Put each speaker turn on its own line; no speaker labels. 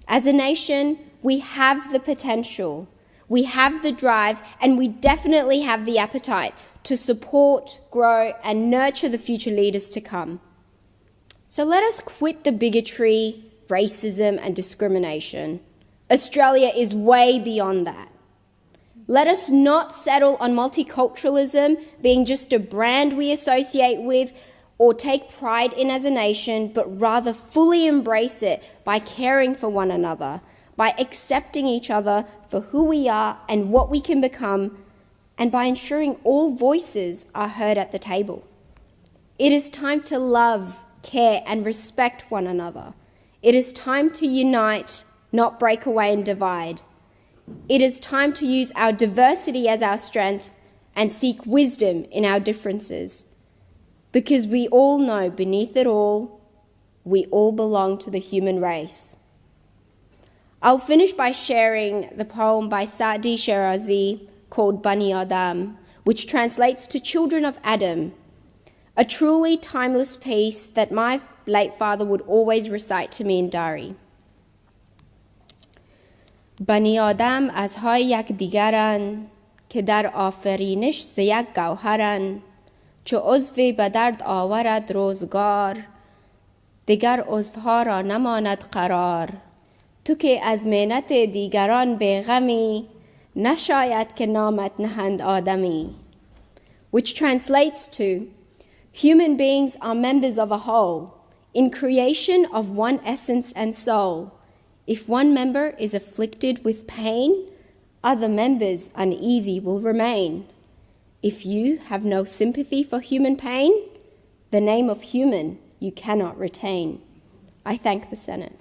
As a nation, we have the potential, we have the drive, and we definitely have the appetite to support, grow, and nurture the future leaders to come. So let us quit the bigotry, racism, and discrimination. Australia is way beyond that. Let us not settle on multiculturalism being just a brand we associate with or take pride in as a nation, but rather fully embrace it by caring for one another, by accepting each other for who we are and what we can become, and by ensuring all voices are heard at the table. It is time to love, care, and respect one another. It is time to unite, not break away and divide. It is time to use our diversity as our strength and seek wisdom in our differences. Because we all know beneath it all, we all belong to the human race. I'll finish by sharing the poem by Saъdී Širozī called Bani Adam, which translates to Children of Adam, a truly timeless piece that my late father would always recite to me in Dari. بنی آدم ازهای یک دیگرن که در آفرینش ز یک گوهرن چو عضوی به درد آورد روزگار دیگر عضوها را نماند قرار تو که از محنت دیگران بیغمی نشاید که نامت نهند آدمی. Which translates to, human beings are members of a whole, in creation of one essence and soul. If one member is afflicted with pain, other members uneasy will remain. If you have no sympathy for human pain, the name of human you cannot retain. I thank the Senate.